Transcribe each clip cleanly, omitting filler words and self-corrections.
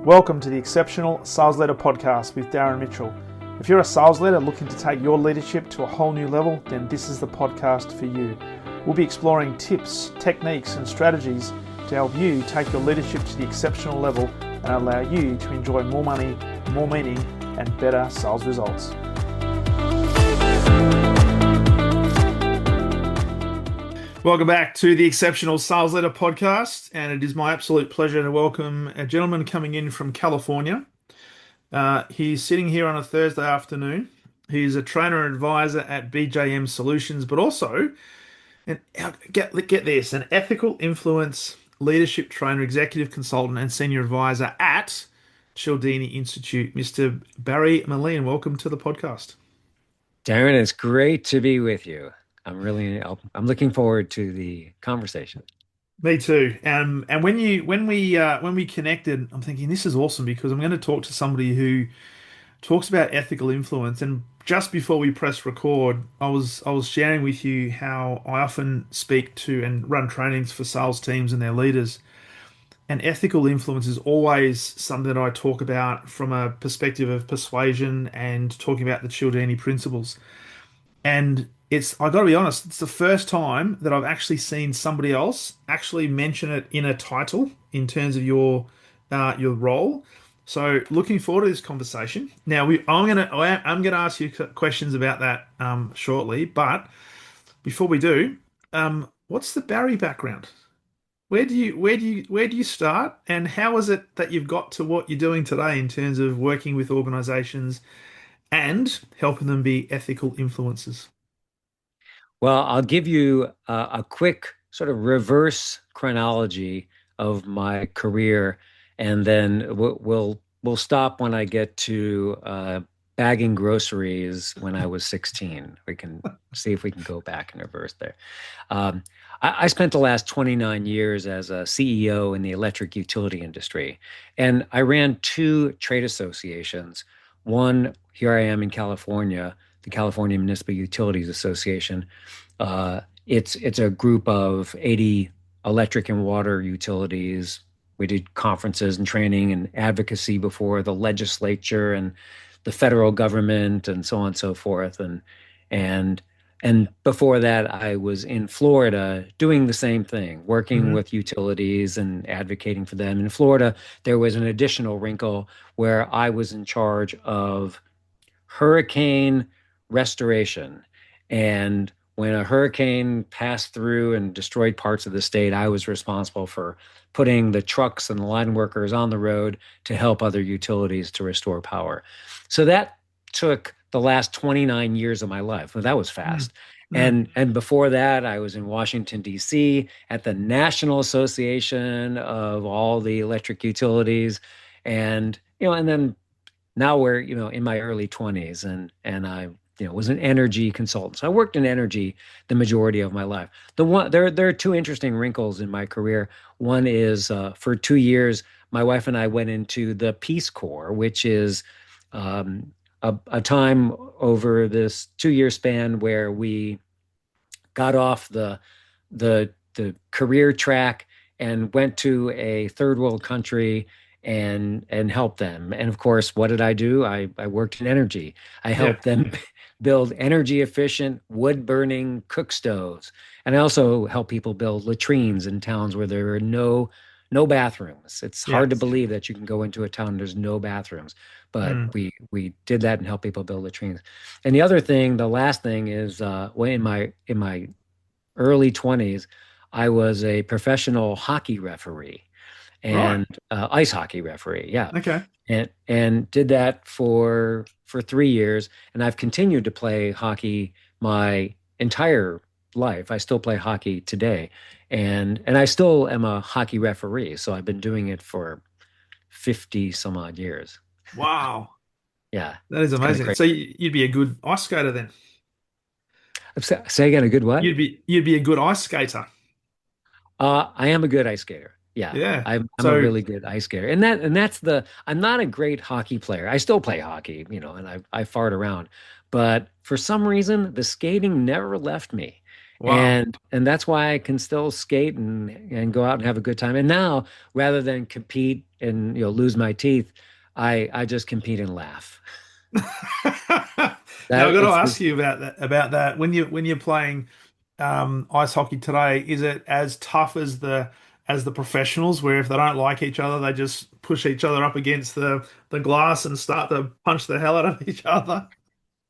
Welcome to the Exceptional Sales Leader Podcast with Darren Mitchell. If you're a sales leader looking to take your leadership to a whole new level, then this is the podcast for you. We'll be exploring tips, techniques, and strategies to help you take your leadership to the exceptional level and allow you to enjoy more money, more meaning, and better sales results. Welcome back to the Exceptional Sales Leader Podcast, and it is my absolute pleasure to welcome a gentleman coming in from California. He's sitting here on a Thursday afternoon. He's a trainer and advisor at BJM Solutions, but also, and get this, an ethical influence leadership trainer, executive consultant, and senior advisor at Cialdini Institute. Mr. Barry Moline, welcome to the podcast. Darren, it's great to be with you. I'm looking forward to the conversation. Me too. And when we connected, I'm thinking this is awesome because I'm going to talk to somebody who talks about ethical influence. And just before we press record, I was sharing with you how I often speak to and run trainings for sales teams and their leaders. And ethical influence is always something that I talk about from a perspective of persuasion and talking about the Cialdini principles. And I got to be honest, it's the first time that I've actually seen somebody else actually mention it in a title in terms of your role. So looking forward to this conversation. Now I'm gonna ask you questions about that shortly. But before we do, what's the Barry background? Where do you start, and how is it that you've got to what you're doing today in terms of working with organizations and helping them be ethical influencers? Well, I'll give you a quick sort of reverse chronology of my career, and then we'll stop when I get to bagging groceries when I was 16. We can see if we can go back in reverse there. I spent the last 29 years as a CEO in the electric utility industry, and I ran two trade associations. One, here I am in California, the California Municipal Utilities Association. It's a group of 80 electric and water utilities. We did conferences and training and advocacy before the legislature and the federal government and so on and so forth. And before that, I was in Florida doing the same thing, working with utilities and advocating for them. In Florida, there was an additional wrinkle where I was in charge of hurricane restoration. And when a hurricane passed through and destroyed parts of the state, I was responsible for putting the trucks and the line workers on the road to help other utilities to restore power. So that took the last 29 years of my life. Well, that was fast. And before that, I was in Washington, D.C. at the National Association of all the electric utilities. And then now we're, in my early 20s, and I was an energy consultant. So I worked in energy the majority of my life. There are two interesting wrinkles in my career. One is for 2 years, my wife and I went into the Peace Corps, which is a time over this 2-year span where we got off the career track and went to a third world country and helped them. And of course, what did I do? I worked in energy. I helped them build energy efficient wood burning cook stoves. And I also help people build latrines in towns where there are no bathrooms. It's hard to believe that you can go into a town and there's no bathrooms, but we did that and help people build latrines. And the last thing is in my early 20s, I was a professional hockey referee and ice hockey referee. Yeah. Okay. And did that for 3 years, and I've continued to play hockey my entire life. I still play hockey today, and I still am a hockey referee. So I've been doing it for 50 some odd years. Wow. Yeah. That is amazing. So you'd be a good ice skater then. Say again, a good what? You'd be a good ice skater. I am a good ice skater. Yeah. I'm a really good ice skater. And I'm not a great hockey player. I still play hockey, and I fart around, but for some reason the skating never left me. Wow. And that's why I can still skate and go out and have a good time. And now, rather than compete and lose my teeth, I just compete and laugh. Now I've That got to it's ask this. you about that. About that. When you're playing ice hockey today, is it as tough as the professionals, where if they don't like each other, they just push each other up against the glass and start to punch the hell out of each other?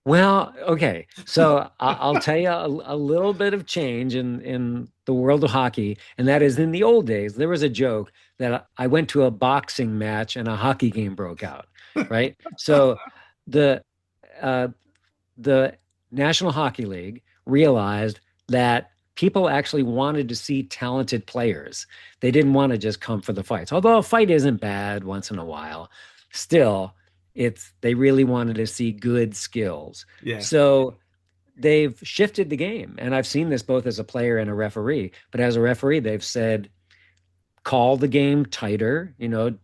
Well, okay. So I'll tell you a little bit of change in the world of hockey, and that is in the old days, there was a joke that I went to a boxing match and a hockey game broke out, right? So the uh, the National Hockey League realized that people actually wanted to see talented players. They didn't want to just come for the fights. Although a fight isn't bad once in a while, still, they really wanted to see good skills. Yeah. So they've shifted the game. And I've seen this both as a player and a referee. But as a referee, they've said, call the game tighter,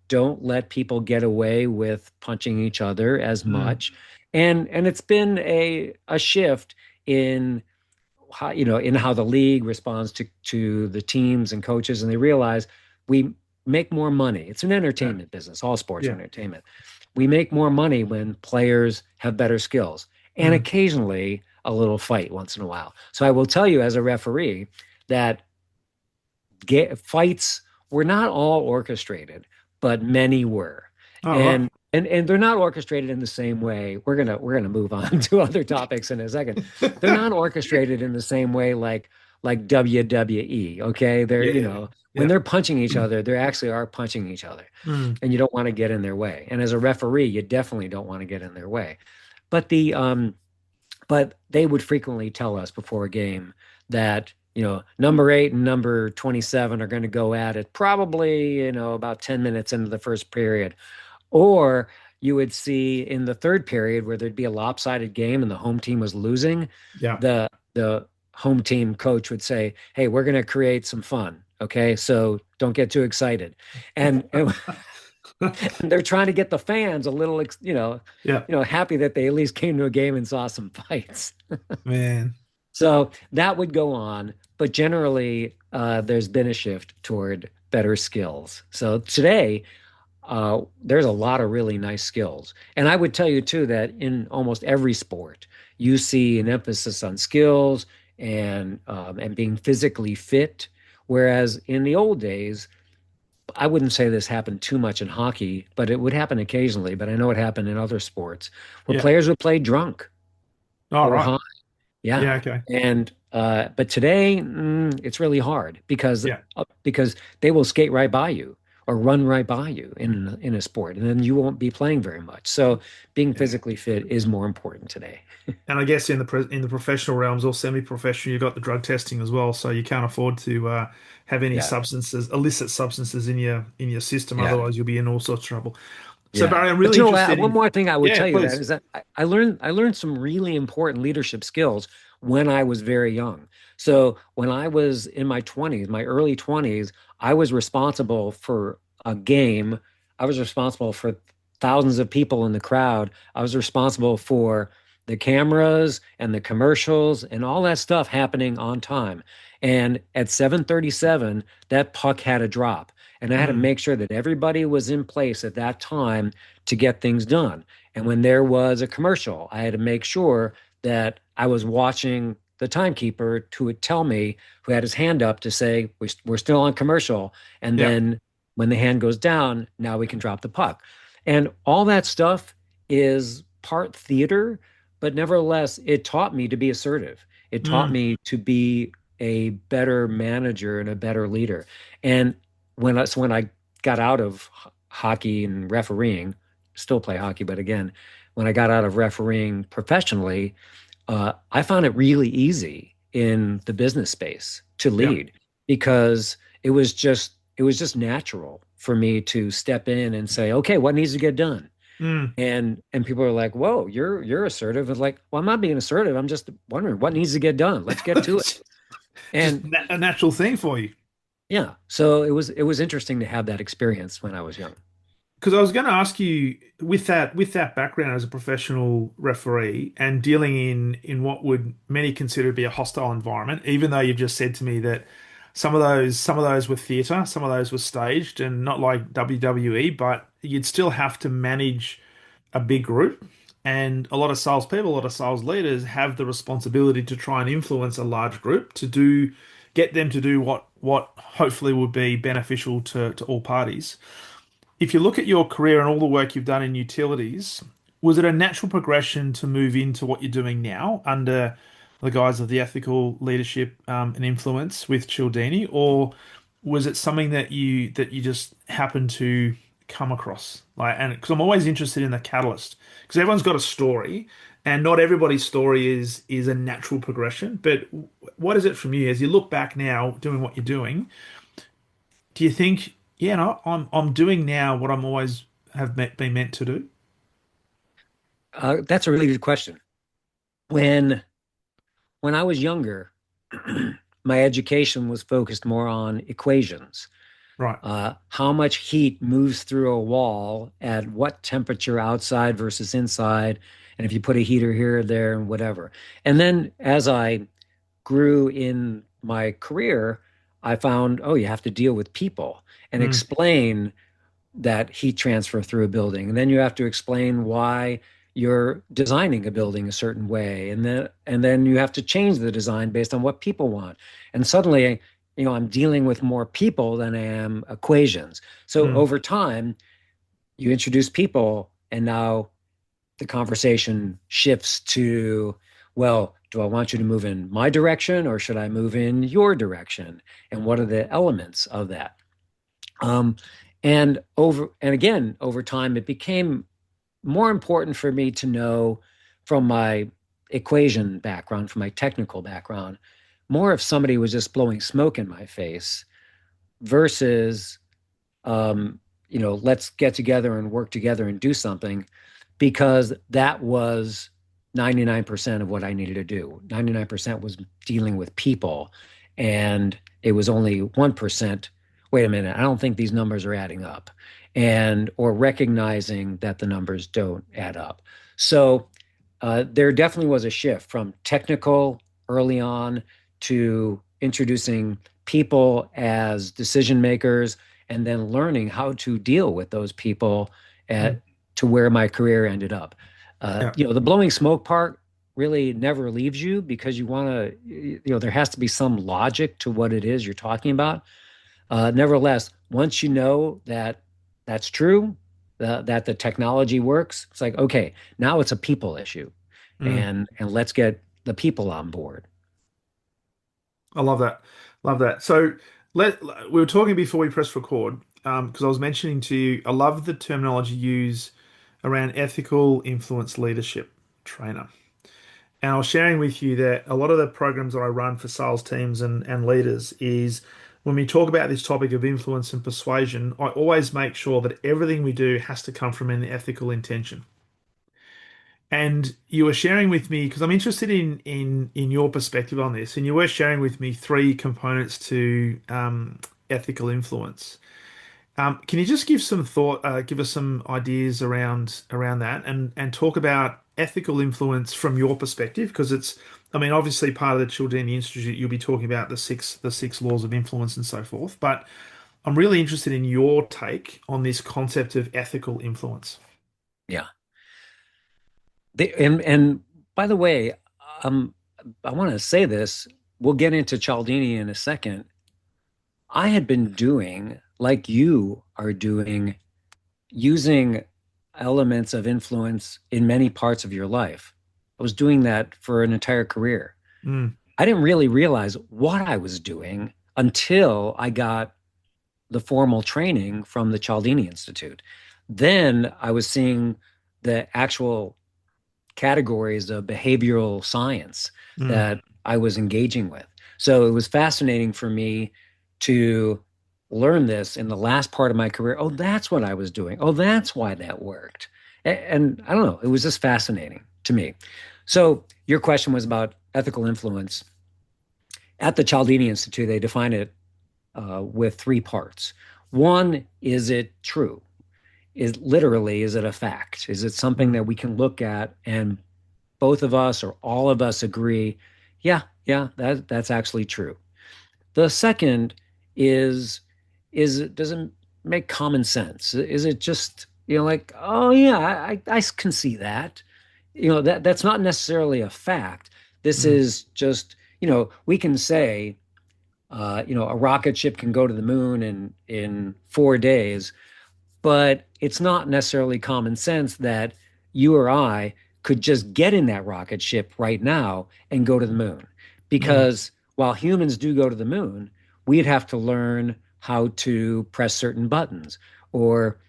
don't let people get away with punching each other as Mm, much. And it's been a shift in how the league responds to the teams and coaches, and they realize we make more money. It's an yeah. entertainment business. All sports are Yeah. entertainment. We make more money when players have better skills and Mm, occasionally a little fight once in a while. So I will tell you as a referee that fights were not all orchestrated, but many were. all right. And they're not orchestrated in the same way. We're gonna move on to other topics in a second. They're not orchestrated in the same way like WWE. Okay. Yeah. When Yeah. they're punching each other, they actually are punching each other. Mm, And you don't want to get in their way. And as a referee, you definitely don't want to get in their way. But but they would frequently tell us before a game that, number 8 and number 27 are going to go at it probably, about 10 minutes into the first period. Or you would see in the third period where there'd be a lopsided game and the home team was losing, yeah. the home team coach would say, "Hey, we're going to create some fun. Okay, so don't get too excited." And they're trying to get the fans a little, Yeah. happy that they at least came to a game and saw some fights. Man. So that would go on, but generally, there's been a shift toward better skills. So today, there's a lot of really nice skills. And I would tell you too that in almost every sport, you see an emphasis on skills and being physically fit. Whereas in the old days, I wouldn't say this happened too much in hockey, but it would happen occasionally. But I know it happened in other sports where Yeah. players would play drunk All or right. high. Yeah. Yeah. Okay. And but today it's really hard Yeah. because they will skate right by you or run right by you in a sport, and then you won't be playing very much. So being Yeah. physically fit is more important today. And I guess in the professional realms or semi-professional, you've got the drug testing as well, so you can't afford to have any Yeah. substances, illicit substances in your system. Yeah. Otherwise, you'll be in all sorts of trouble. So Yeah. Barry, I'm But really interested one in. more thing I would Yeah, tell you that please. is that I learned some really important leadership skills when I was very young. So when I was in my 20s, my early 20s, I was responsible for a game. I was responsible for thousands of people in the crowd. I was responsible for the cameras and the commercials and all that stuff happening on time. And at 7:37, that puck had a drop. And I had to Mm, make sure that everybody was in place at that time to get things done. And when there was a commercial, I had to make sure that I was watching the timekeeper who would tell me, who had his hand up to say, we're still on commercial. And yeah. then when the hand goes down, now we can drop the puck. And all that stuff is part theater, but nevertheless, it taught me to be assertive. It taught Mm, me to be a better manager and a better leader. And when I got out of hockey and refereeing, still play hockey, but again, when I got out of refereeing professionally, I found it really easy in the business space to yeah. lead because it was just natural for me to step in and say, okay, what needs to get done? Mm. And people are like, whoa, you're assertive. It's like, well, I'm not being assertive. I'm just wondering what needs to get done. Let's get to it. Just And a natural thing for you. yeah, so it was interesting to have that experience when I was young. because I was going to ask you with that background as a professional referee and dealing in what would many consider to be a hostile environment, even though you've just said to me that some of those were theatre, some of those were staged and not like WWE, but you'd still have to manage a big group. And a lot of salespeople, a lot of sales leaders have the responsibility to try and influence a large group get them to do what hopefully would be beneficial to all parties. If you look at your career and all the work you've done in utilities, was it a natural progression to move into what you're doing now under the guise of the ethical leadership and influence with Cialdini, or was it something that you just happened to come across? Like, and because I'm always interested in the catalyst, because everyone's got a story, and not everybody's story is a natural progression. But what is it from you as you look back now, doing what you're doing? Do you think, yeah, no, I'm doing now what I'm always been meant to do? That's a really good question. When when I was younger, my education was focused more on equations. Right. How much heat moves through a wall at what temperature outside versus inside, and if you put a heater here or there and whatever. And then as I grew in my career, I found, oh, you have to deal with people and Mm, explain that heat transfer through a building. And then you have to explain why you're designing a building a certain way. And then you have to change the design based on what people want. And suddenly, I'm dealing with more people than I am equations. So mm, over time, you introduce people, and now the conversation shifts to, well, do I want you to move in my direction or should I move in your direction? And what are the elements of that? Um, and again, over time, it became more important for me to know from my equation background, from my technical background, more if somebody was just blowing smoke in my face versus, um, let's get together and work together and do something, because that was 99% of what I needed to do. 99% was dealing with people, and it was only 1%. Wait a minute, I don't think these numbers are adding up, and or recognizing that the numbers don't add up. So there definitely was a shift from technical early on to introducing people as decision makers, and then learning how to deal with those people mm. at to where my career ended up. Yeah. The blowing smoke part really never leaves you, because you want to, there has to be some logic to what it is you're talking about. Nevertheless, once you know that that's true, that the technology works, it's like, okay, now it's a people issue, Mm. and let's get the people on board. I love that. Love that. So we were talking before we pressed record, because I was mentioning to you, I love the terminology used around ethical influence leadership trainer. And I was sharing with you that a lot of the programs that I run for sales teams and leaders is when we talk about this topic of influence and persuasion, I always make sure that everything we do has to come from an ethical intention. And you were sharing with me, because I'm interested in your perspective on this, and you were sharing with me three components to ethical influence. Can you just give some thought, give us some ideas around that, and talk about ethical influence from your perspective? Because I mean, obviously part of the Cialdini Institute, you'll be talking about the six laws of influence and so forth. But I'm really interested in your take on this concept of ethical influence. Yeah. And by the way, um, I want to say this. We'll get into Cialdini in a second. I had been doing, like you are doing, using elements of influence in many parts of your life. I was doing that for an entire career. Mm, I didn't really realize what I was doing until I got the formal training from the Cialdini Institute. Then I was seeing the actual categories of behavioral science mm, that I was engaging with. So it was fascinating for me to learn this in the last part of my career. Oh, that's what I was doing. Oh, that's why that worked. And I don't know, it was just fascinating to me. So your question was about ethical influence. At the Cialdini Institute, they define it with three parts. One, is it true? is literally, is it a fact? Is it something Mm, that we can look at and both of us or all of us agree, yeah, yeah, that's actually true. The second is does it make common sense? Is it just, like, oh yeah, I can see that. That's not necessarily a fact. This mm, is just, we can say, a rocket ship can go to the moon in 4 days, but it's not necessarily common sense that you or I could just get in that rocket ship right now and go to the moon. mm, Because while humans do go to the moon, we'd have to learn how to press certain buttons or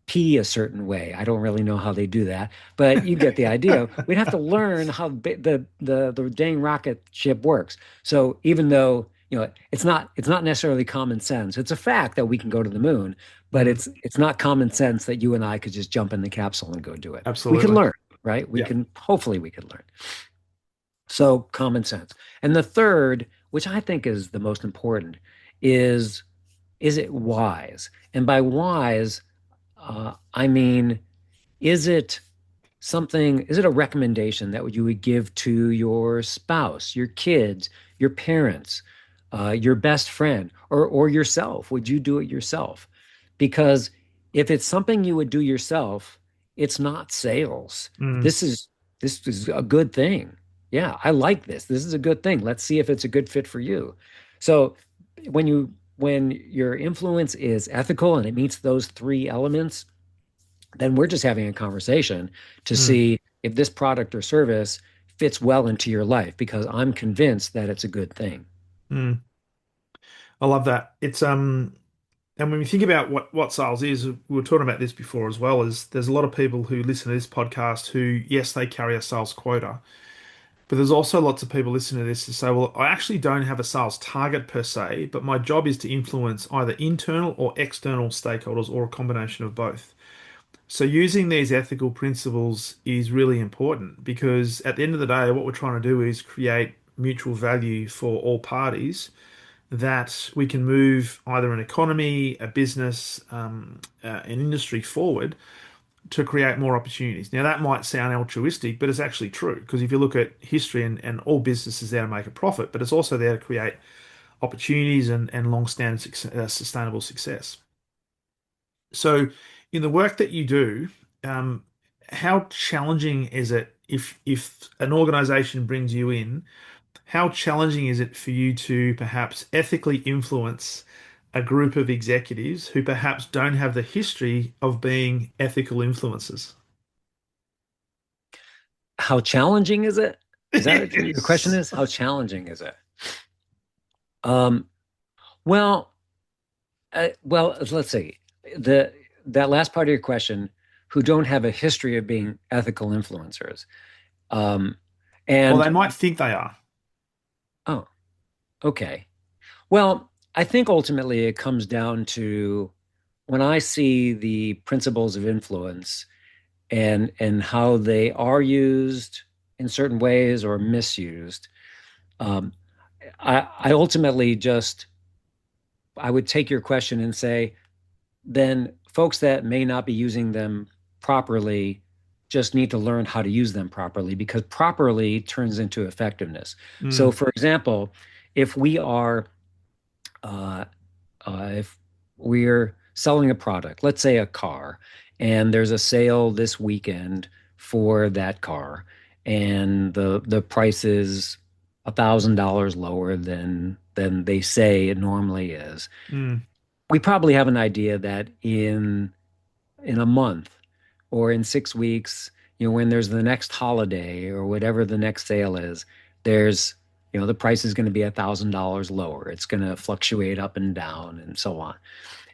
pee a certain way. I don't really know how they do that, but you get the idea. We'd have to learn how the dang rocket ship works. So even though, it's not necessarily common sense. It's a fact that we can go to the moon, but mm. it's not common sense that you and I could just jump in the capsule and go do it. We can Absolutely. learn, right? We Yeah. can hopefully we could learn. So common sense. And the third, which I think is the most important, is it wise? And by wise, I mean, is it is it a recommendation that you would give to your spouse, your kids, your parents, your best friend, or yourself? Would you do it yourself? Because if it's something you would do yourself, it's not sales. Mm, This is this is a good thing. Yeah, I like this. This is a good thing. Let's see if it's a good fit for you. So when your influence is ethical and it meets those three elements, then we're just having a conversation to mm, see if this product or service fits well into your life because I'm convinced that it's a good thing. mm. I love that. And when we think about what sales is, we were talking about this before as well, is there's a lot of people who listen to this podcast who, yes, they carry a sales quota, but there's also lots of people listening to this to say, well, I actually don't have a sales target per se, but my job is to influence either internal or external stakeholders or a combination of both. So using these ethical principles is really important because at the end of the day, what we're trying to do is create mutual value for all parties that we can move either an economy, a business, an industry forward to create more opportunities. Now, that might sound altruistic, but it's actually true because if you look at history and all business is there to make a profit, but it's also there to create opportunities and long-standing sustainable success. So, in the work that you do, um, how challenging is it if an organization brings you in? How challenging is it for you to perhaps ethically influence a group of executives who perhaps don't have the history of being ethical influencers? How challenging is it? Is that what your question Yes. is? How challenging is it? Um, well, let's see. The that last part of your question, who don't have a history of being ethical influencers. Um, Or they and might think they are. oh, okay. Well, I think ultimately it comes down to when I see the principles of influence and how they are used in certain ways or misused. Um, I ultimately just I would take your question and say, then folks that may not be using them properly just need to learn how to use them properly because properly turns into effectiveness. So, Mm, for example, if we are uh, if we're selling a product, let's say a car, and there's a sale this weekend for that car, and the price is $1,000 lower than they say it normally is. mm, We probably have an idea that in a month or in 6 weeks, when there's the next holiday or whatever the next sale is, there's, the price is going to be $1,000 lower. It's going to fluctuate up and down and so on.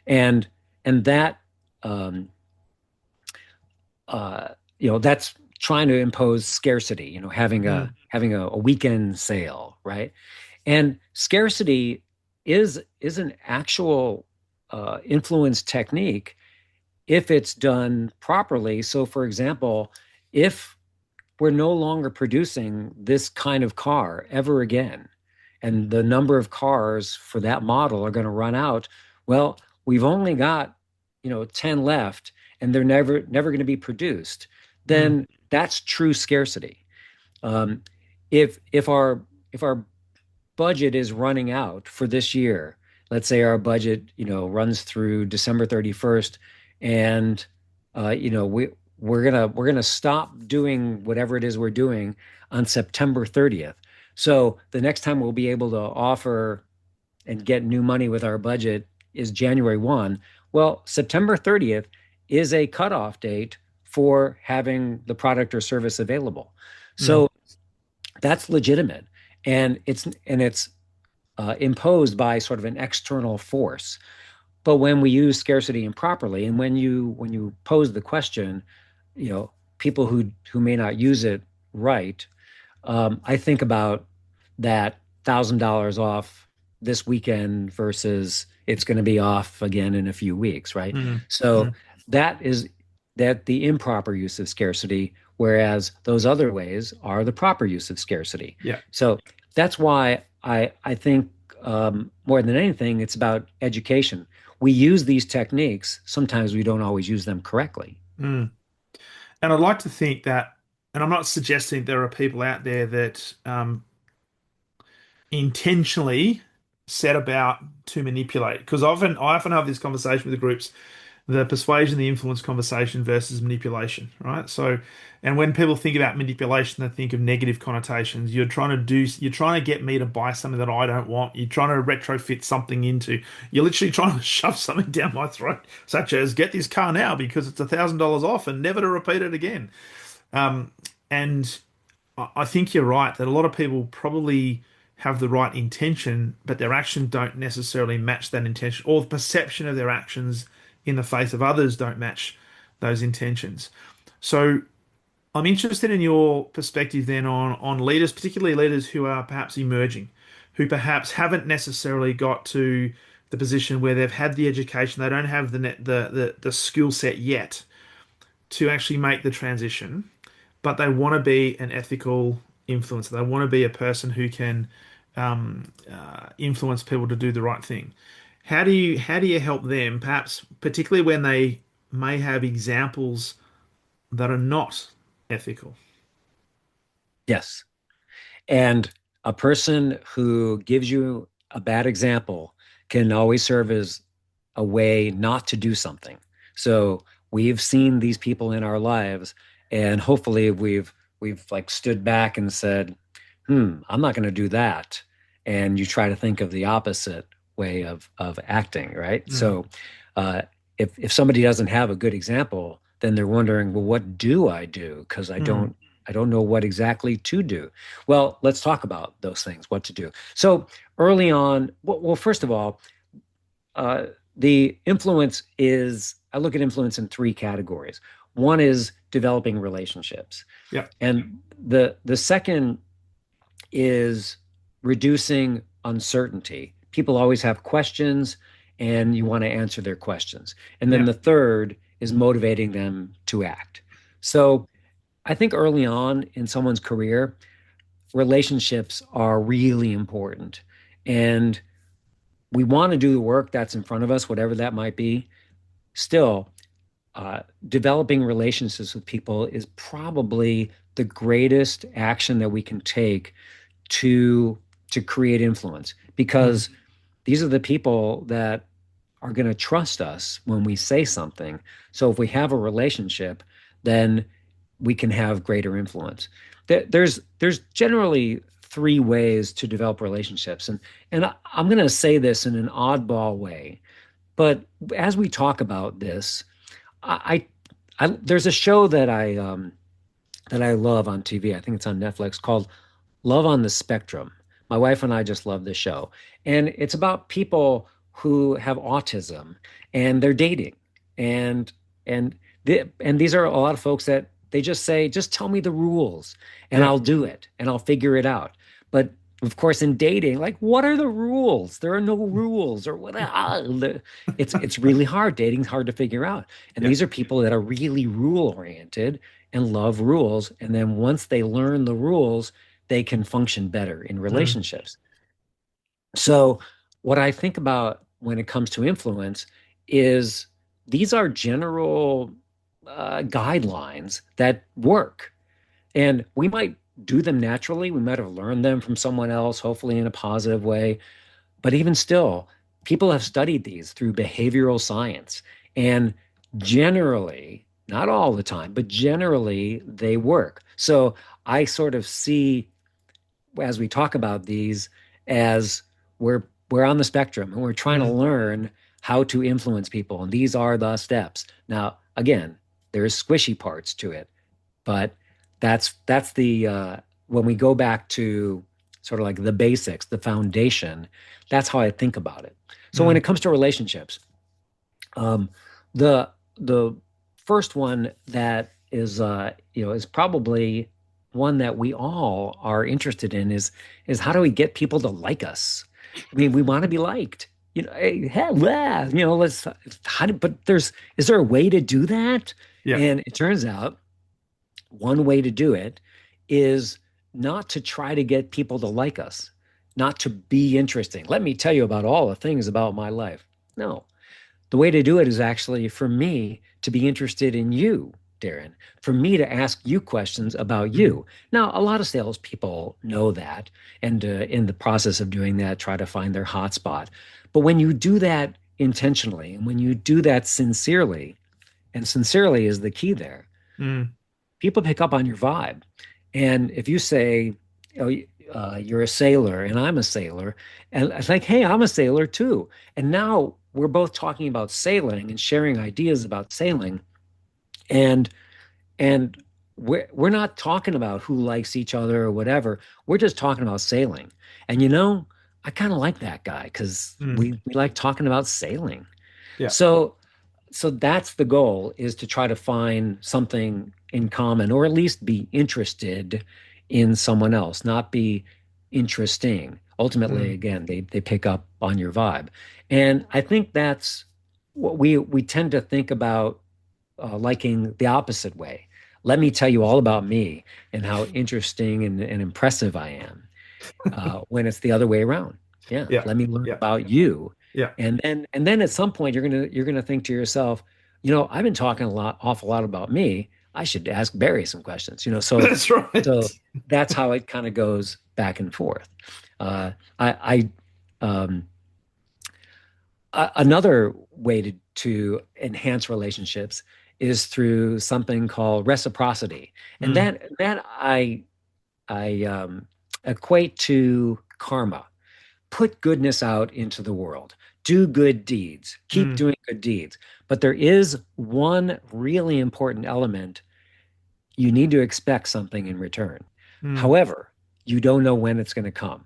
And and that um, uh, that's trying to impose scarcity. Having a mm, having a weekend sale, right? And scarcity is an actual influence technique if it's done properly. So, for example, if we're no longer producing this kind of car ever again, and the number of cars for that model are going to run out, well, we've only got, 10 left, and they're never going to be produced, Mm, then that's true scarcity. Um, if our budget is running out for this year, let's say our budget, runs through December 31st, and we're gonna stop doing whatever it is we're doing on September 30th. So the next time we'll be able to offer and get new money with our budget is January 1. Well, September 30th is a cutoff date for having the product or service available. mm, So that's legitimate, and it's imposed by sort of an external force. But when we use scarcity improperly, and when you pose the question, people who may not use it right, I think about that $1,000 off this weekend versus it's going to be off again in a few weeks, right? mm, So mm. that is that the improper use of scarcity, whereas those other ways are the proper use of scarcity. Yeah. So that's why I think more than anything, it's about education. We use these techniques. Sometimes we don't always use them correctly. Mm. And I'd like to think that, and I'm not suggesting there are people out there that intentionally set about to manipulate, because I often have this conversation with the groups, the persuasion, the influence conversation versus manipulation, right? So, and when people think about manipulation, they think of negative connotations. You're trying to get me to buy something that I don't want. You're trying to retrofit something into, you're literally trying to shove something down my throat, such as get this car now because it's $1,000 off and never to repeat it again. Um, and I think you're right that a lot of people probably have the right intention, but their actions don't necessarily match that intention, or the perception of their actions in the face of others don't match those intentions. So I'm interested in your perspective then on leaders, particularly leaders who are perhaps emerging, who perhaps haven't necessarily got to the position where they've had the education, they don't have the skill set yet to actually make the transition, but they want to be an ethical influencer. They want to be a person who can influence people to do the right thing. How do you help them, perhaps particularly when they may have examples that are not ethical? Yes. And a person who gives you a bad example can always serve as a way not to do something. So we've seen these people in our lives, and hopefully we've like stood back and said, I'm not going to do that. And you try to think of the opposite way of acting, right? Mm, So if somebody doesn't have a good example, then they're wondering, well, what do I do? Because I mm, don't know what exactly to do. Well, let's talk about those things, what to do. So early on, well, first of all, uh, the influence is, I look at influence in three categories. One is developing relationships, yeah. and the second is reducing uncertainty. People always have questions, and you want to answer their questions. And then Yeah. the third is motivating them to act. So I think early on in someone's career, relationships are really important. And we want to do the work that's in front of us, whatever that might be. Still, developing relationships with people is probably the greatest action that we can take to to create influence, Mm, because these are the people that are going to trust us when we say something. So if we have a relationship, then we can have greater influence. There's generally three ways to develop relationships, and I'm going to say this in an oddball way, but as we talk about this, I, there's a show that I love on TV. I think it's on Netflix, called Love on the Spectrum. My wife and I just love this show. And it's about people who have autism and they're dating. And and these are a lot of folks that they just say, just tell me the rules and yeah. I'll do it and I'll figure it out. But of course, in dating, like, what are the rules? There are no rules, or what? It's really hard. Dating's hard to figure out. And Yeah. these are people that are really rule oriented and love rules. And then once they learn the rules, they can function better in Mm, relationships. So, what I think about when it comes to influence is these are general. guidelines that work. And we might do them naturally. We might have learned them from someone else, hopefully in a positive way. But even still, people have studied these through behavioral science. And generally, not all the time, but generally they work. So I sort of see, as we talk about these, as we're on the spectrum and we're trying to Mm, learn how to influence people. And these are the steps. Now, again, there's squishy parts to it, but that's the when we go back to sort of like the basics, the foundation, that's how I think about it. So when mm, it comes to relationships, um, the the first one that is is probably one that we all are interested in is how do we get people to like us? I mean, we want to be liked. Hey, blah, let's how do, but is there a way to do that? yeah. And it turns out one way to do it is not to try to get people to like us, not to be interesting. Let me tell you about all the things about my life. No, the way to do it is actually for me to be interested in you, Darren, for me to ask you questions about Mm, you. Now, a lot of salespeople know that, and in the process of doing that, try to find their hotspot. But when you do that intentionally, and when you do that sincerely, and sincerely is the key there, mm, people pick up on your vibe. And if you say, oh, you're a sailor and I'm a sailor, and it's like, hey, I'm a sailor too. And now we're both talking about sailing and sharing ideas about sailing. And and we're not talking about who likes each other or whatever. We're just talking about sailing. And I kind of like that guy because mm, we like talking about sailing. yeah. So that's the goal is to try to find something in common or at least be interested in someone else, not be interesting. Ultimately, Mm, again, they pick up on your vibe. And I think that's what we tend to think about liking the opposite way. Let me tell you all about me and how interesting and impressive I am when it's the other way around. Yeah, yeah. let me learn Yeah. about you. Yeah. And then at some point you're gonna think to yourself, I've been talking awful lot about me. I should ask Barry some questions. That's So right. that's how it kind of goes back and forth. Uh, I Another way to enhance relationships is through something called reciprocity, and Mm, that I equate to karma. Put goodness out into the world. Do good deeds. Keep mm, doing good deeds. But there is one really important element. You need to expect something in return. mm, However, you don't know when it's going to come.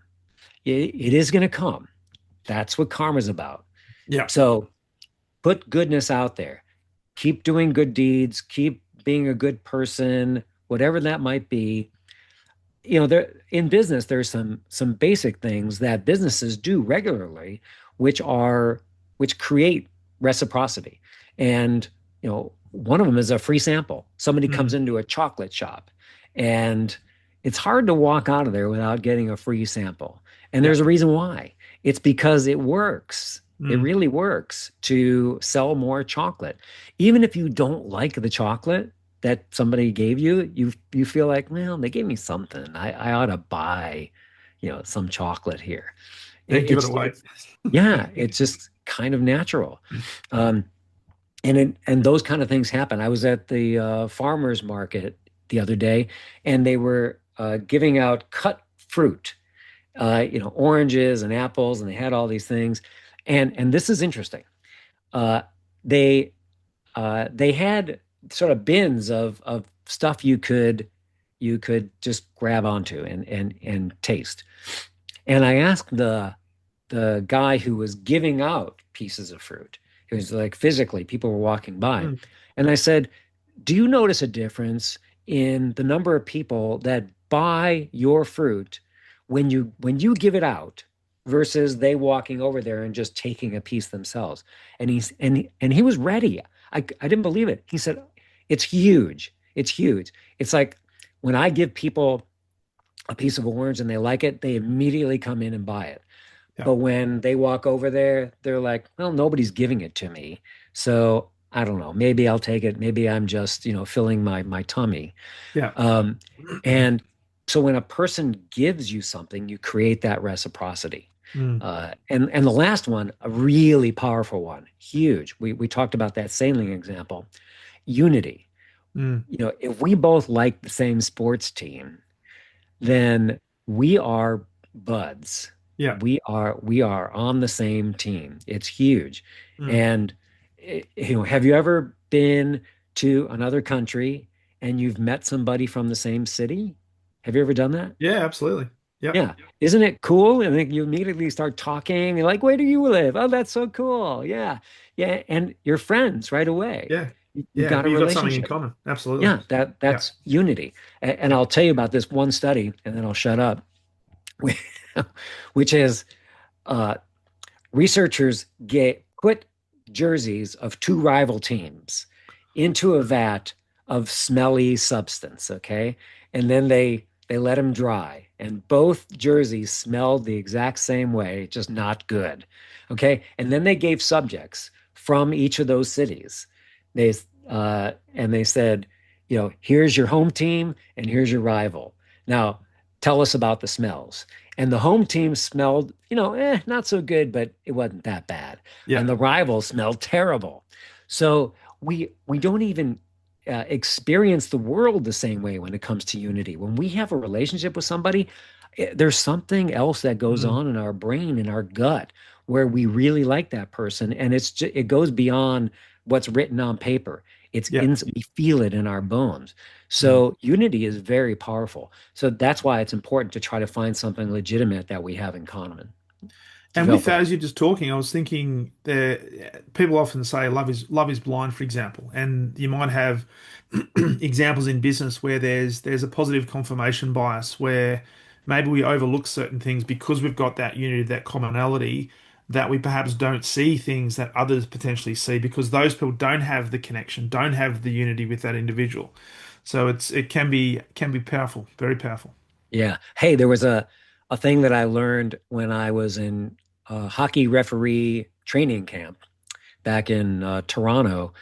It is going to come. That's what karma's about. yeah. So put goodness out there. Keep doing good deeds. Keep being a good person, whatever that might be. There in business there's some basic things that businesses do regularly which create reciprocity. And one of them is a free sample. Somebody comes Mm, into a chocolate shop and it's hard to walk out of there without getting a free sample. And yeah. there's a reason why. It's because it works. It Mm, really works to sell more chocolate. Even if you don't like the chocolate that somebody gave you, you feel like, well, they gave me something. I ought to buy, some chocolate here. and give it It's away. yeah, it's just kind of natural. Um, and those kind of things happen. I was at the farmers market the other day, and they were giving out cut fruit, oranges and apples, and they had all these things. And this is interesting. Uh, they they had sort of bins of stuff you could just grab onto and taste. And I asked the guy who was giving out pieces of fruit. It was like physically, people were walking by. Mm, And I said, do you notice a difference in the number of people that buy your fruit when you give it out versus they walking over there and just taking a piece themselves? And he was ready. I didn't believe it. He said, it's huge. It's huge. It's like when I give people a piece of orange and they like it, they immediately come in and buy it. yeah. But when they walk over there, they're like, well, nobody's giving it to me. So I don't know, maybe I'll take it. Maybe I'm just, filling my tummy. Yeah. Um, and so when a person gives you something, you create that reciprocity. Mm, And the last one, a really powerful one, huge. We talked about that sailing example, unity. mm, If we both like the same sports team, then we are buds. yeah. We are on the same team. It's huge. Mm, And have you ever been to another country and you've met somebody from the same city? Have you ever done that? yeah, absolutely. Yep. Yeah. Isn't it cool? And then you immediately start talking and like, where do you live? Oh, that's so cool. Yeah. Yeah. And you're friends right away. Yeah. You've Yeah. got a You've got something in relationship. common. Absolutely. Yeah, that Yeah. that's unity. And Yeah. I'll tell you about this one study, and then I'll shut up, which is uh, researchers put jerseys of two rival teams into a vat of smelly substance, okay? And then they let them dry, and both jerseys smelled the exact same way, just not good. Okay? And then they gave subjects from each of those cities. They and they said, here's your home team and here's your rival. Now, tell us about the smells. And the home team smelled, not so good, but it wasn't that bad. And Yeah. the rival smelled terrible. So we don't even experience the world the same way when it comes to unity. When we have a relationship with somebody, there's something else that goes Mm, on in our brain, in our gut, where we really like that person, and it goes beyond what's written on paper. yeah. We feel it in our bones. Mm. So unity is very powerful. So that's why it's important to try to find something legitimate that we have in common. And with Develop that, it. as you're just talking, I was thinking that people often say love is blind, for example, and you might have examples in business where there's a positive confirmation bias where maybe we overlook certain things because we've got that unity, that commonality, that we perhaps don't see things that others potentially see because those people don't have the connection, don't have the unity with that individual. So it can be powerful, very powerful. Yeah. Hey, there was a thing that I learned when I was in hockey referee training camp back in Toronto,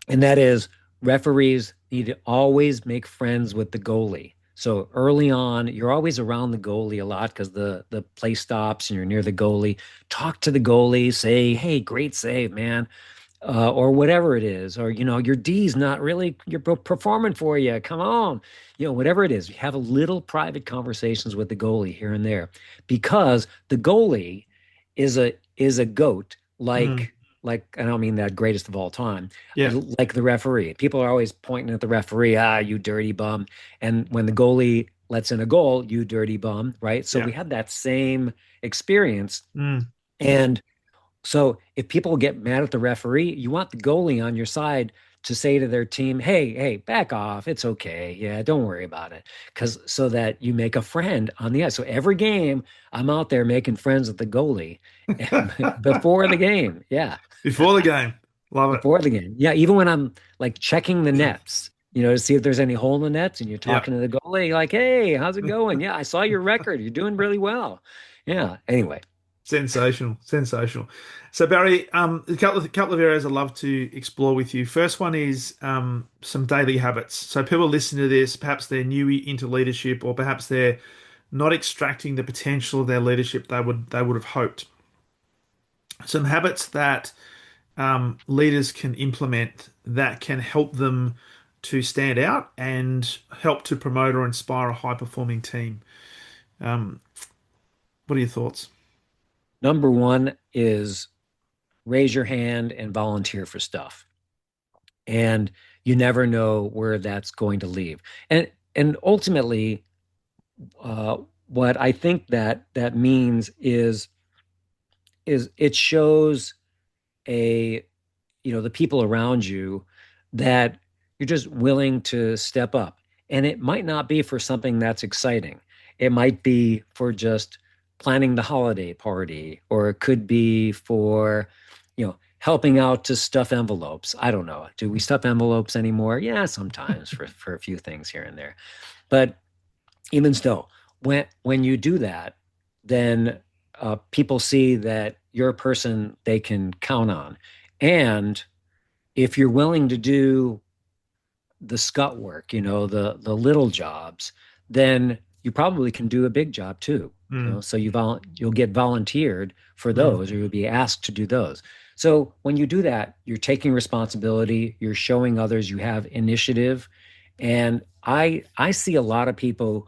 and that is referees need to always make friends with the goalie. So early on, you're always around the goalie a lot because the play stops and you're near the goalie. Talk to the goalie, say, "Hey, great save, man," or whatever it is, or your D's not really you're performing for you. Come on, whatever it is. You have a little private conversations with the goalie here and there, because the goalie is a goat Mm, like I don't mean that greatest of all time, yeah. like the referee. People are always pointing at the referee, you dirty bum, and when the goalie lets in a goal, you dirty bum, right? So we Yeah. had that same experience, Mm. and so if people get mad at the referee, you want the goalie on your side to say to their team, "Hey, hey, back off. It's okay. Yeah, don't worry about it." Because so that you make a friend on the ice. So every game, I'm out there making friends with the goalie before the game. Yeah, Before the game. Love before the game. Yeah, even when I'm like checking the it. nets, to see if there's any hole in the nets, and you're Yeah. talking to the goalie, like, "Hey, how's it going? Yeah, I saw your record. You're doing really well." Yeah. Anyway. Sensational. Sensational. So Barry, a couple of areas I'd love to explore with you. First one is some daily habits. So people listening to this, perhaps they're new into leadership, or perhaps they're not extracting the potential of their leadership they would have hoped. Some habits that leaders can implement that can help them to stand out and help to promote or inspire a high-performing team. Um, what are your thoughts? Number one is raise your hand and volunteer for stuff. And you never know where that's going to lead. And ultimately, uh, what I think that means is it shows a the people around you that you're just willing to step up. And it might not be for something that's exciting. It might be for just planning the holiday party, or it could be for, helping out to stuff envelopes. I don't know. Do we stuff envelopes anymore? Yeah, sometimes for a few things here and there. But even still, when you do that, then people see that you're a person they can count on. And if you're willing to do the scut work, the little jobs, then you probably can do a big job too. Mm, So you'll get volunteered for mm, those, or you'll be asked to do those. So when you do that, you're taking responsibility, you're showing others you have initiative. And I see a lot of people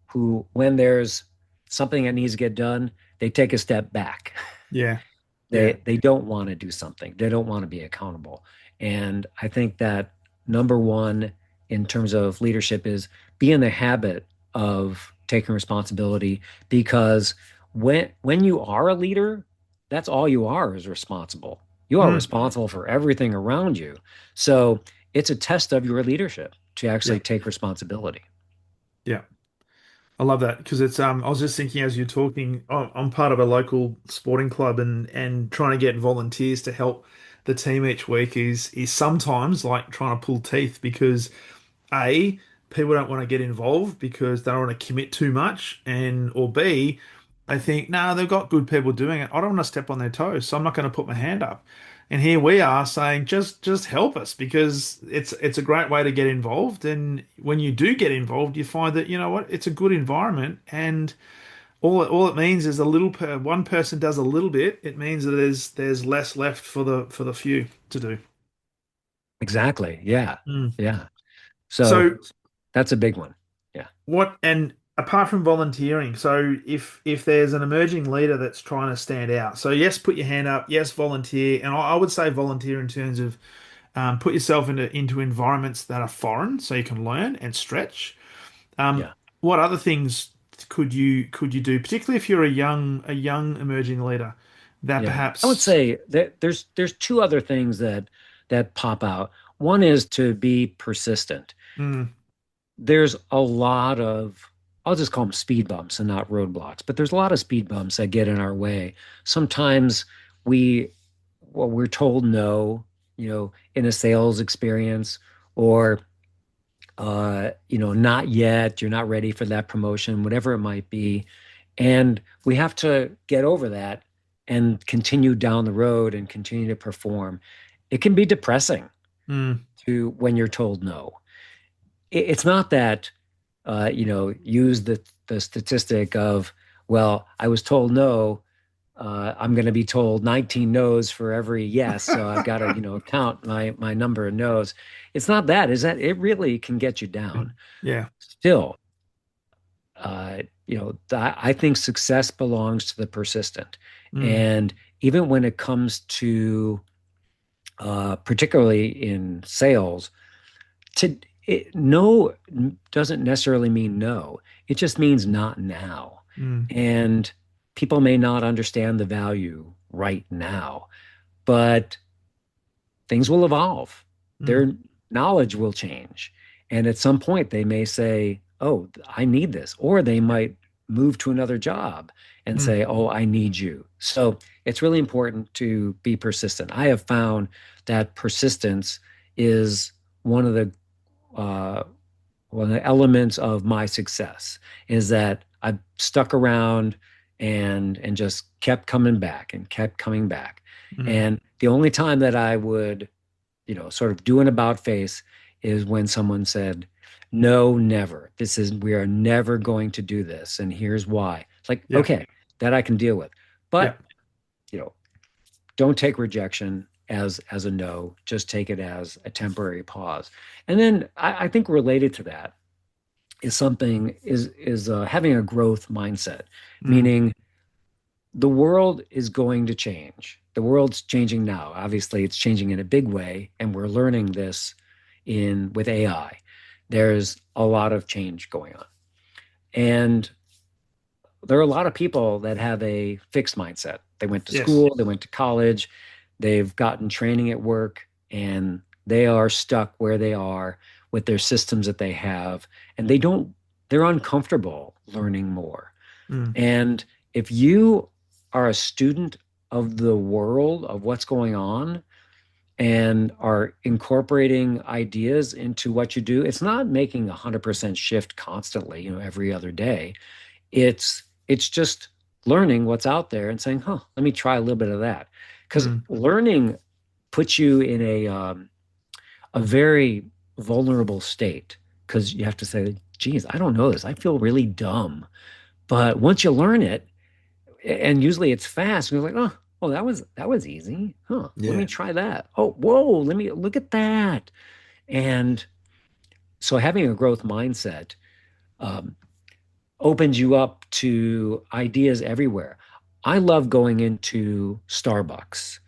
who, when there's something that needs to get done, they take a step back. yeah, yeah. They don't want to do something. They don't want to be accountable. And I think that number one in terms of leadership is be in the habit of taking responsibility, because when you are a leader, that's all you are, is responsible. You are Mm, responsible for everything around you. So it's a test of your leadership to yeah, actually take responsibility. yeah. I love that because it's I was just thinking as you're talking, I'm part of a local sporting club and trying to get volunteers to help the team each week is sometimes like trying to pull teeth because A, people don't want to get involved because they don't want to commit too much, and or B, they think, nah, they've got good people doing it. I don't want to step on their toes, so I'm not going to put my hand up. And here we are saying, just help us because it's a great way to get involved. And when you do get involved, you find that, you know what, it's a good environment, and all it means is one person does a little bit. It means that there's less left for the few to do. Exactly. Yeah. Mm. Yeah. So So that's a big one. Yeah. what and apart from volunteering, so if there's an emerging leader that's trying to stand out, so yes, put your hand up, yes, volunteer, and I would say volunteer in terms of put yourself into environments that are foreign, so you can learn and stretch. Um, Yeah. what other things could you do, particularly if you're a young emerging leader, that Yeah. I would perhaps say that there's two other things that pop out. One is to be persistent. mm, There's a lot of, I'll just call them speed bumps and not roadblocks, but there's a lot of speed bumps that get in our way. Sometimes we, well, we're told no, in a sales experience, or not yet, you're not ready for that promotion, whatever it might be. And we have to get over that and continue down the road and continue to perform. It can be depressing mm, to when you're told no. It's not that, use the statistic of, well, I was told no. I'm going to be told 19 no's for every yes, so I've got to, count my number of no's. It's not that. Is that it really can get you down. yeah, Still, I think success belongs to the persistent. mm, And even when it comes to, particularly in sales, no doesn't necessarily mean no. It just means not now. mm, And people may not understand the value right now, but things will evolve. mm, Their knowledge will change. And at some point, they may say, oh, I need this. Or they might move to another job and mm, say, oh, I need you. So it's really important to be persistent. I have found that persistence is one of the uh, one of the elements of my success, is that I've stuck around and just kept coming back and kept coming back. mm, And the only time that I would, sort of do an about face is when someone said, no, never. We are never going to do this. And here's why. It's like, yeah, okay, that I can deal with. yeah, But, you know, don't take rejection as a no. Just take it as a temporary pause. And then I think related to that is having a growth mindset, mm, meaning the world is going to change. The world's changing now. Obviously, it's changing in a big way, and we're learning this in with AI. There's a lot of change going on. And there are a lot of people that have a fixed mindset. They went to yes, school, they went to college, they've gotten training at work, and they are stuck where they are with their systems that they have, and they're uncomfortable learning more. mm, And if you are a student of the world, of what's going on, and are incorporating ideas into what you do, it's not making 100% shift constantly, every other day. It's just learning what's out there and saying, huh, let me try a little bit of that. Because mm, learning puts you in a very vulnerable state because you have to say, geez, I don't know this. I feel really dumb. But once you learn it, and usually it's fast, and you're like, oh, that was easy. Huh. Let me Yeah. try that. Oh, whoa, let me look at that. And so having a growth mindset um, opens you up to ideas everywhere. I love going into Starbucks.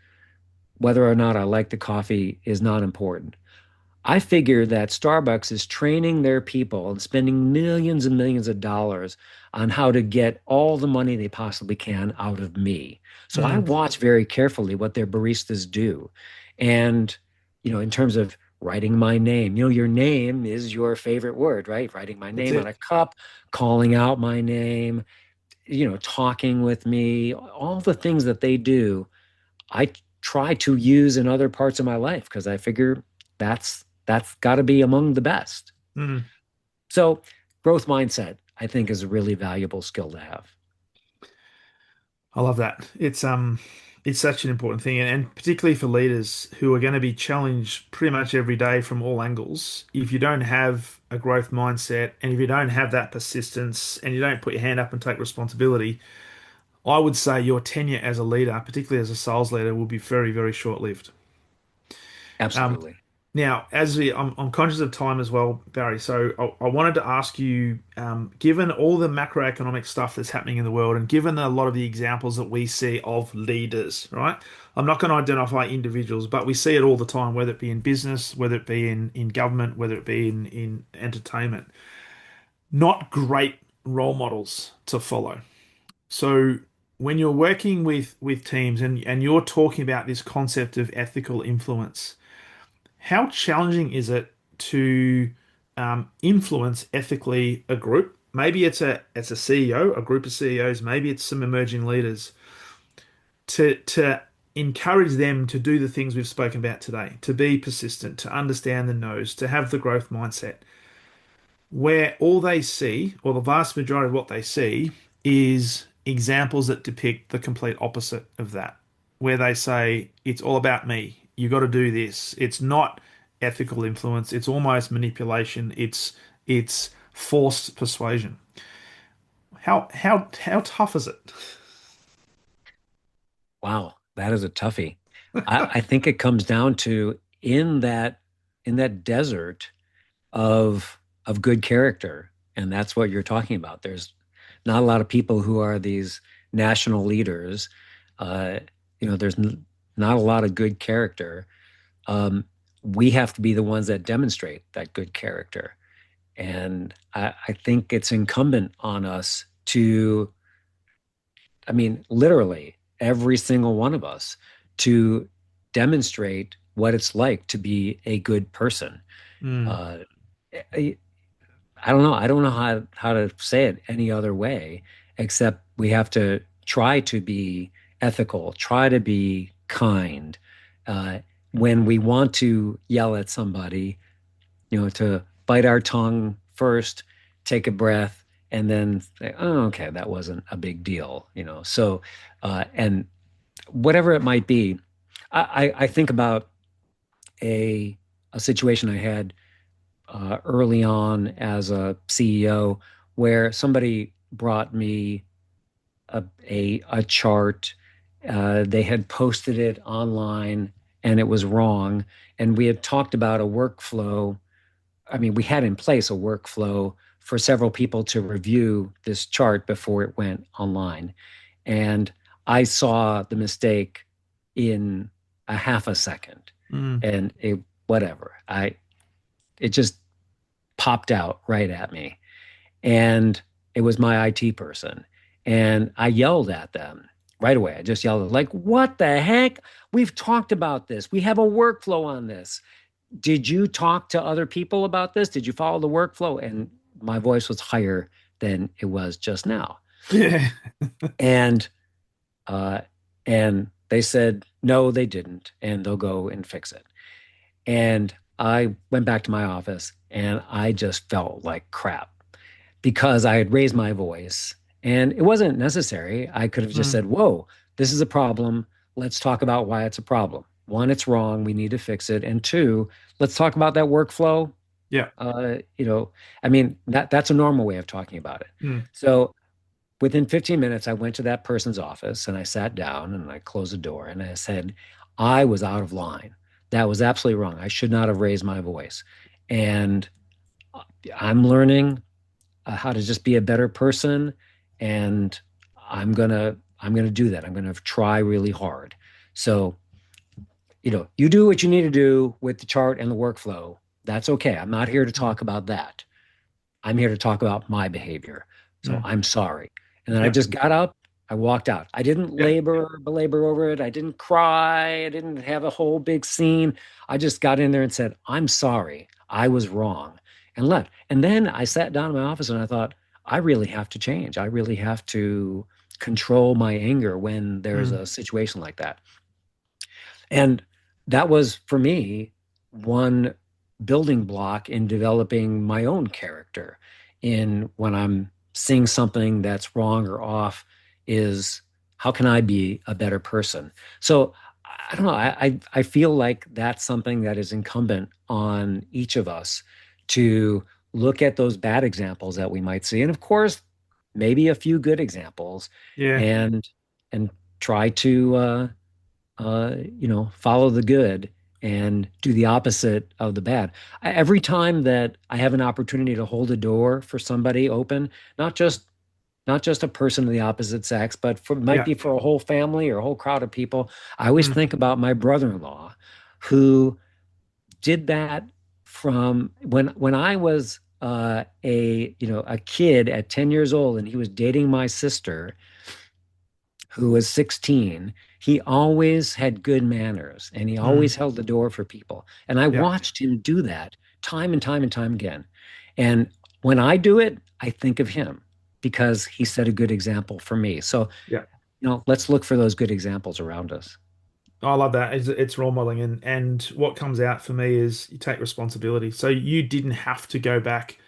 Whether or not I like the coffee is not important. I figure that Starbucks is training their people and spending millions and millions of dollars on how to get all the money they possibly can out of me. So I Mm, watch very carefully what their baristas do. And, in terms of writing my name, your name is your favorite word, right? Writing my that's name on it. a cup, calling out my name, talking with me, all the things that they do I try to use in other parts of my life because I figure that's got to be among the best. Mm. So growth mindset, I think, is a really valuable skill to have. I love that. It's such an important thing, and particularly for leaders who are going to be challenged pretty much every day from all angles. If you don't have a growth mindset, and if you don't have that persistence, and you don't put your hand up and take responsibility, I would say your tenure as a leader, particularly as a sales leader, will be very, very short-lived. Um, Absolutely. Now, I'm conscious of time as well, Barry. So I wanted to ask you, given all the macroeconomic stuff that's happening in the world, and given a lot of the examples that we see of leaders, right? I'm not going to identify individuals, but we see it all the time, whether it be in business, whether it be in government, whether it be in entertainment. Not great role models to follow. So when you're working with teams and you're talking about this concept of ethical influence. How challenging is it to influence ethically a group? Maybe it's a CEO, a group of CEOs, maybe it's some emerging leaders to encourage them to do the things we've spoken about today, to be persistent, to understand the no's, to have the growth mindset, where all they see, or the vast majority of what they see, is examples that depict the complete opposite of that, where they say, it's all about me. You got to do this. It's not ethical influence. It's almost manipulation. It's forced persuasion. How tough is it? Wow, that is a toughie. I think it comes down to in that desert of good character, and that's what you're talking about. There's not a lot of people who are these national leaders. Uh, there's not a lot of good character. We have to be the ones that demonstrate that good character. And I think it's incumbent on us to, I mean, literally every single one of us to demonstrate what it's like to be a good person. Mm, Uh, I, I don't know. I don't know how to say it any other way, except we have to try to be ethical, try to be kind. Uh, when we want to yell at somebody, to bite our tongue first, take a breath, and then say, oh, okay, that wasn't a big deal. So, and whatever it might be, I think about a a situation I had early on as a CEO where somebody brought me a chart. They had posted it online and it was wrong. And we had talked about a workflow. I mean, we had in place a workflow for several people to review this chart before it went online. And I saw the mistake in a half a second mm, and whatever. It just popped out right at me. And it was my IT person. And I yelled at them right away. I just yelled, like, what the heck? We've talked about this. We have a workflow on this. Did you talk to other people about this? Did you follow the workflow? And my voice was higher than it was just now. yeah. And uh, and they said no, they didn't, and they'll go and fix it. And I went back to my office, and I just felt like crap because I had raised my voice, and it wasn't necessary. I could have just Mm, said, "Whoa, this is a problem. Let's talk about why it's a problem." one, it's wrong. We need to fix it. And two, let's talk about that workflow. Yeah. You know, I mean, that's a normal way of talking about it. Mm. So within 15 minutes, I went to that person's office and I sat down and I closed the door and I said, I was out of line. That was absolutely wrong. I should not have raised my voice. And I'm learning how to just be a better person. And I'm gonna do that. I'm gonna try really hard. So, you do what you need to do with the chart and the workflow. That's okay. I'm not here to Mm. talk about that. I'm here to talk about my behavior. So Mm. I'm sorry. And then I Yeah. just got up, I walked out. I didn't Yeah. belabor over it. I didn't cry. I didn't have a whole big scene. I just got in there and said, I'm sorry. I was wrong and left. And then I sat down in my office and I thought, I really have to change. I really have to control my anger when there's Mm. a situation like that. And that was for me one building block in developing my own character. In when I'm seeing something that's wrong or off, is how can I be a better person? So I don't know. I feel like that's something that is incumbent on each of us to look at those bad examples that we might see, and of course, maybe a few good examples, Yeah. and try to follow the good and do the opposite of the bad. Every time that I have an opportunity to hold a door for somebody open, not just a person of the opposite sex, but might Yeah. be for a whole family or a whole crowd of people, I always Mm. think about my brother-in-law who did that from when I was a kid at 10 years old and he was dating my sister who was 16. He always had good manners and he Mm. always held the door for people. And I Yeah. watched him do that time and time and time again. And when I do it, I think of him because he set a good example for me. So, Yeah. let's look for those good examples around us. I love that. It's role modeling, and what comes out for me is you take responsibility. So you didn't have to go back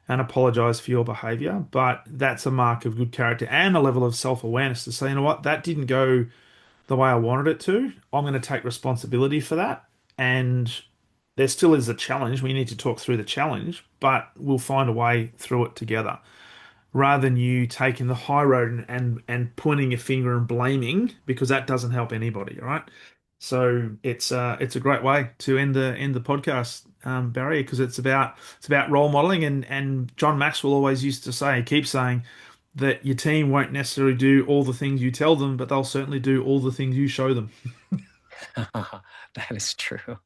and apologize for your behavior, but that's a mark of good character and a level of self-awareness to say, you know what, that didn't go the way I wanted it to. I'm going to take responsibility for that. And there still is a challenge. We need to talk through the challenge, but we'll find a way through it together, rather than you taking the high road and pointing your finger and blaming, because that doesn't help anybody, right? So it's a great way to end the podcast, Barry, because it's about role modeling, and John Maxwell always used to say, keep saying that your team won't necessarily do all the things you tell them, but they'll certainly do all the things you show them. That is true.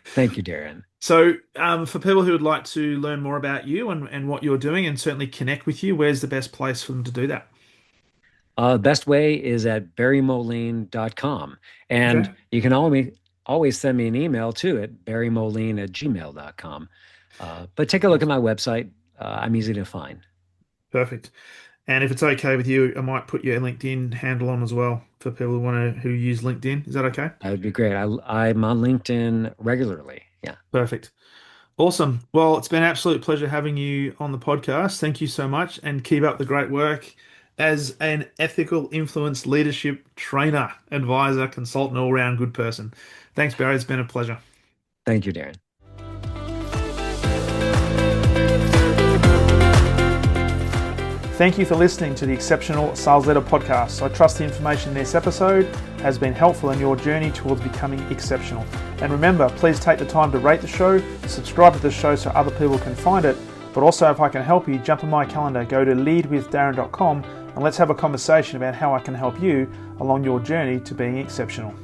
Thank you, Darren. So, for people who would like to learn more about you and what you're doing and certainly connect with you, where's the best place for them to do that? Best way is at barrymoline.com. And Okay. you can always send me an email too at barrymoline@gmail.com. But take a look at Awesome. my website. I'm easy to find. Perfect. And if it's okay with you, I might put your LinkedIn handle on as well for people who use LinkedIn. Is that okay? That would be great. I'm on LinkedIn regularly. Yeah. Perfect. Awesome. Well, it's been an absolute pleasure having you on the podcast. Thank you so much, and keep up the great work as an ethical influence leadership trainer, advisor, consultant, all round good person. Thanks, Barry. It's been a pleasure. Thank you, Darren. Thank you for listening to the Exceptional Sales Leader podcast. I trust the information in this episode has been helpful in your journey towards becoming exceptional. And remember, please take the time to rate the show, subscribe to the show so other people can find it. But also, if I can help you, jump on my calendar, go to leadwithdarren.com, and let's have a conversation about how I can help you along your journey to being exceptional.